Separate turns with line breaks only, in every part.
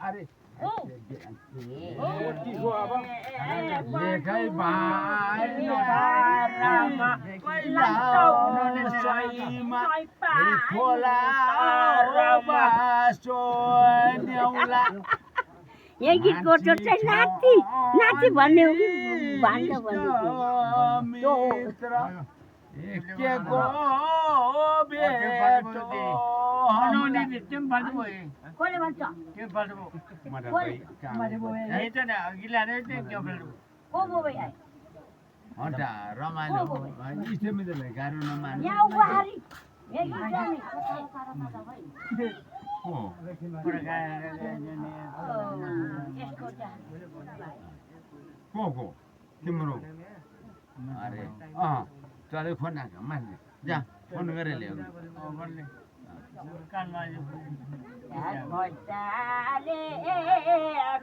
अरे
लेखै भाइ खोला
यही गीत गर्छ चाहिँ नाति नाति भन्ने हो कि भान्ड भन्ने
के गो बेटो
कसले भन्छ को गो भाइ आए
हटा रमाइलो इष्टमित्रले गाह्रो नमान्नु
यहाँ बुहारी यही गीत जाने यसको
को तिम्रो अरे चले फोन आएको मान्ने जा फोन गरेर ल्याऊ
भैँचाले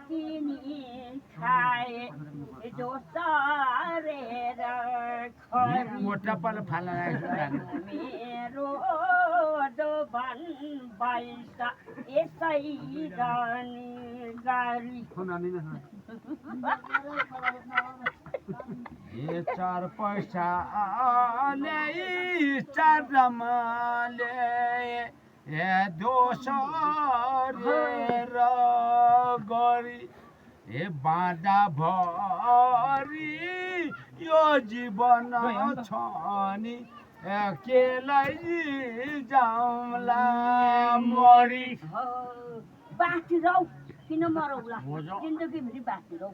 किनी खाए जोसरेर
मोटा पालो फाल्न
मेरो दोभन पैसा यसै जानी गाडी
ये चार पैसा ल्याई चार रमाले ए दोसरेर गरी ए बाँडा भरी यो जीवन छ नि केलाई जाउँला मरी
बाँची रौ किन मरौला जिन्दगीभरि बाँची रौ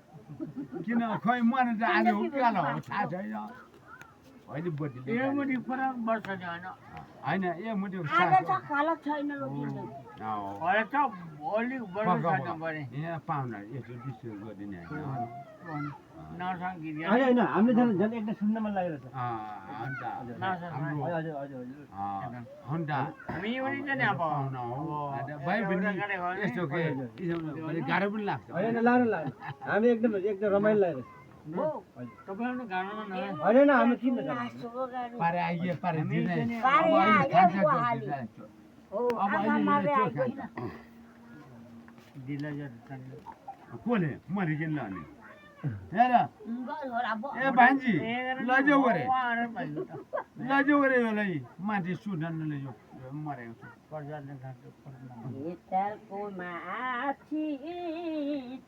किन खै मन त आज हो कि होला हो थाहा छैन अहिले बडीले होइन ए मुटु
आज त खाला छैन लो जिन्दगी
यहाँ पाहुना यसो डिस्टर्ब गरिदिने होइन
होइन हामीले झन् एकटा सुन्न मन लागेको छ
पाहुना हो भाइ बहिनी यस्तो के गाह्रो पनि लाग्छ
होइन लानु हामी एकदम रमाइलो लागेको होइन हामी किन
पारे आइए पारे दिने कसले मरिकन लाने हेर ए भान्जी लैजाऊ गरे यसलाई माथि सुधार्न लैजाऊ मरेको
हितलको माथि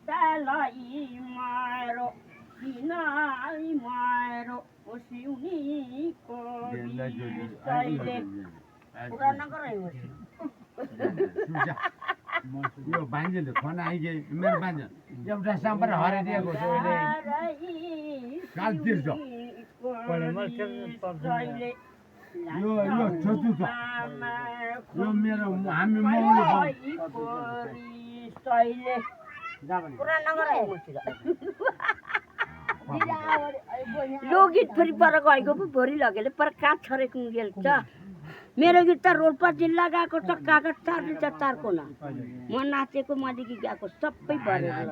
तलै मारो किनाइ मारो सिउनीको पुरा नगर
यो भान्जीले फोन आइगे मेरो भान्जी एउटा साम्बर हराइदिएको छ अहिले काल तिर्छ यो छोटु छ यो मेरो हामी मौलो
पुरा नगर लोकगीत फेरि पर गएको पो भोलि लगेले पर काठ छरेको गेल छ मेरो गीत त रोल्पा जिल्ला गएको छ कागज चार्ने छ चारको न म नाचेको मदेखि गएको सबै भरेर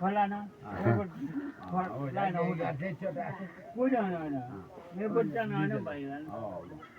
खोला